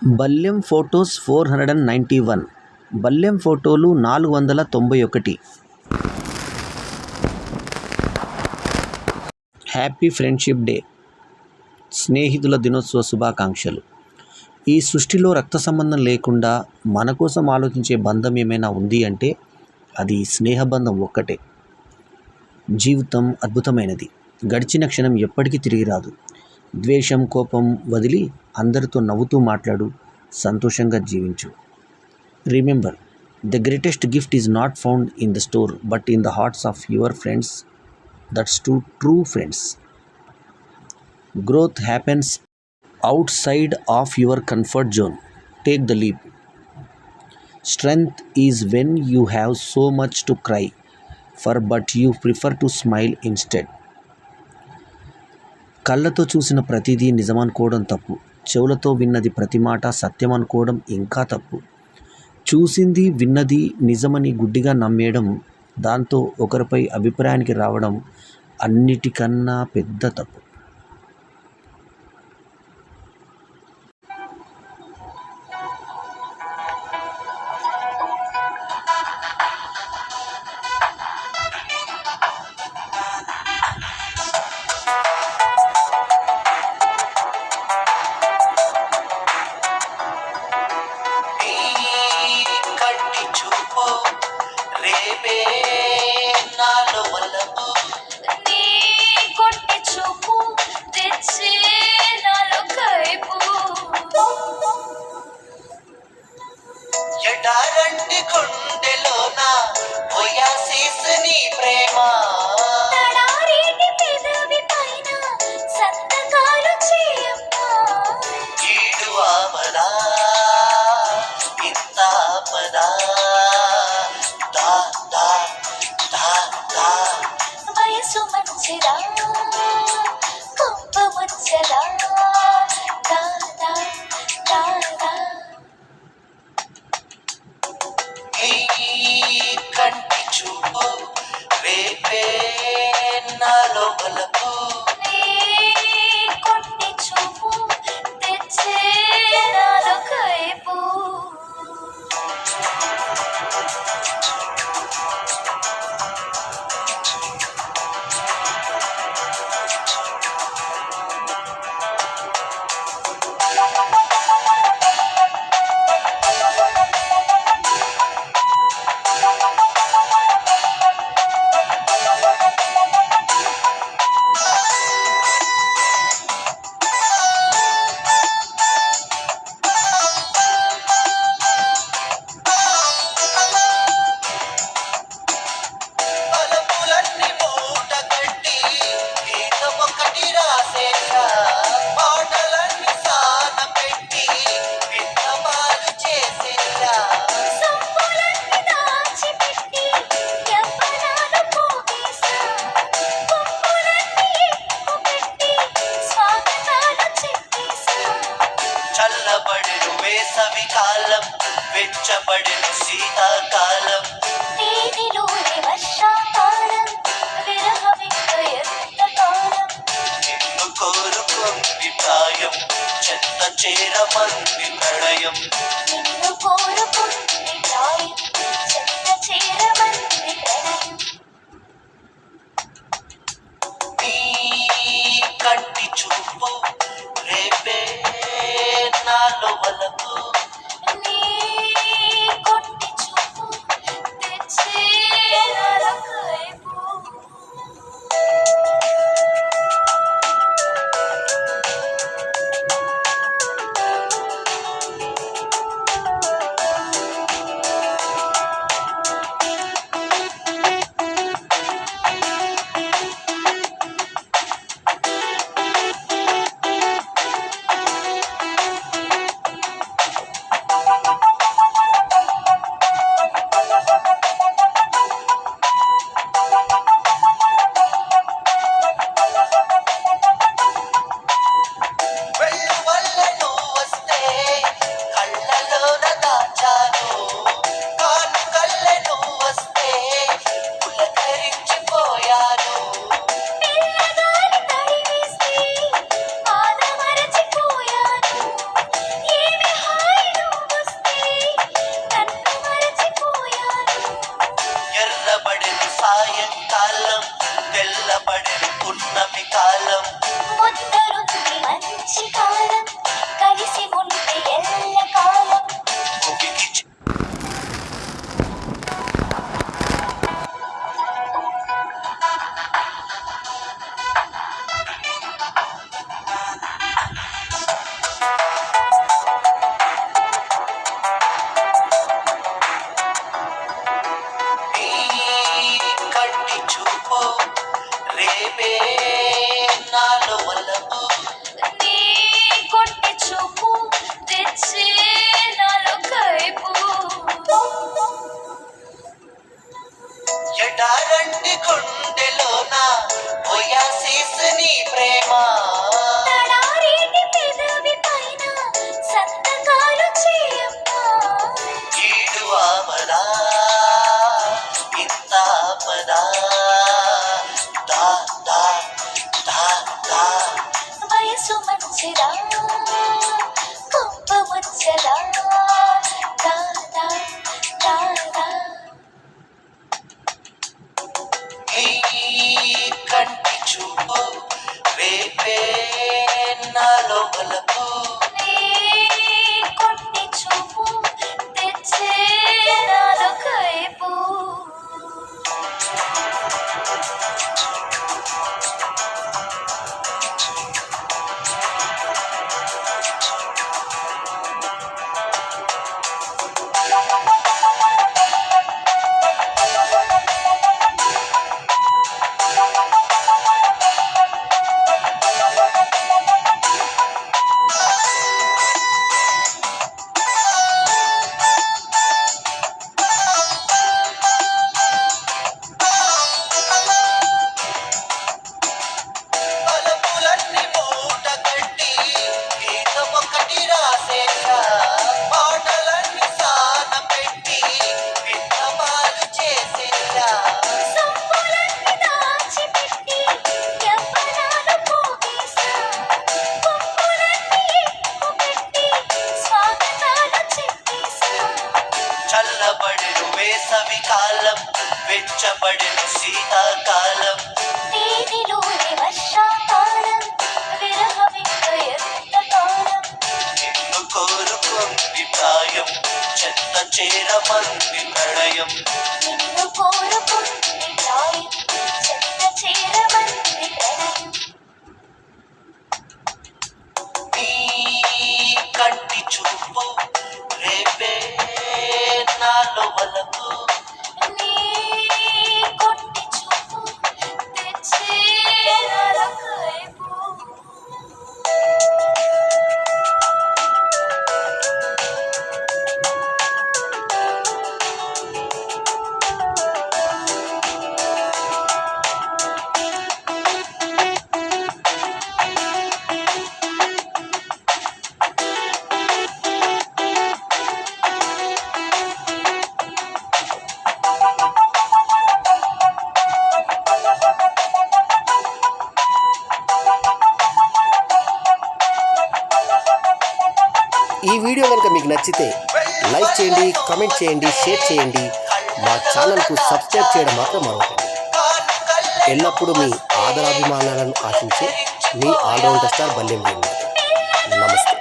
బల్యం photos 491. బల్యం ఫోటోలు 491. Happy friendship day. స్నేహితుల దినోత్సవ శుభాకాంక్షలు. ఈ సృష్టిలో రక్త సంబంధం లేకుండా మన కోసం ఆలోచించే బంధం ఏమైనా ఉంది అంటే అది స్నేహబంధం ఒక్కటే. జీవితం అద్భుతమైనది. గడిచిన క్షణం ఎప్పటికీ తిరిగి రాదు. ద్వేషం, కోపం వదిలి అందరితో నవ్వుతూ మాట్లాడు, సంతోషంగా జీవించు. Remember, the greatest gift is not found in the store but in the hearts of your friends. That's true friends. Growth happens outside of your comfort zone. Take the leap. Strength is when you have so much to cry for but you prefer to smile instead. కళ్ళతో చూసిన ప్రతిదీ నిజమనుకోవడం తప్పు. చెవులతో విన్నది ప్రతి మాట సత్యం అనుకోవడం ఇంకా తప్పు. చూసింది విన్నది నిజమని గుడ్డిగా నమ్మేయడం, దాంతో ఒకరిపై అభిప్రాయానికి రావడం అన్నిటికన్నా పెద్ద తప్పు. ఎడారంటి గుండెలోన ఓయాసిస్ని ప్రేమ, పెదవి పైన సంతకాలు చేయమ్మా. ఈడు ఆపదా ఇంత ఆపదా, దా దా దా దా. వయసు మంచిదా కొంప ముచ్చదా, దా దా దా దా. కంటి చూపు రేపే నాలో బలపు, కొట్టి చూపు తెచ్చే నాలో కైపు. చల్లబడెను వేసవి కాలం, వెచ్చబడెను శీతాకాలం, దీనిలోని వర్షాకాలం, విరహమింక ఎంతకాలం. నిన్ను కోరుకుంది ప్రాయం, చెత్త చేరమంది ప్రళయం. నిన్ను కోరుకుంది ప్రాయం, చెత్త చేరమంది ప్రళయం. నీ కంటి చూపు రేపే నాలో వలపు, నీ కొట్టి చూపు తెచ్చే నాలో కైపు. చల్లబడెను వేసవి కాలం, వెచ్చబడెను శీతాకాలం. వీధిలోని వర్షాకాలం, విరహమింక ఎంతకాలం. నిన్ను కోరుకుంది ప్రాయం, చెత్త చేరమంది ప్రళయం. నిన్ను కోరుకుంది ప్రాయం, చెత్త చేరమంది ప్రణయం. నీ కంటి చూపు రేపే నాలో వలపు. నీ కొంటి చూపు తెచ్చే నరకైపు. ఈ వీడియో కనుక మీకు నచ్చితే లైక్ చేయండి, కామెంట్ చేయండి, షేర్ చేయండి. మా ఛానల్కు సబ్స్క్రైబ్ చేయడం మాత్రం మరొకటి. ఎల్లప్పుడూ మీ ఆదరాభిమానాలను ఆశించే మీ ఆల్రౌండర్ స్టార్ బల్లెం వేణు. నమస్తే.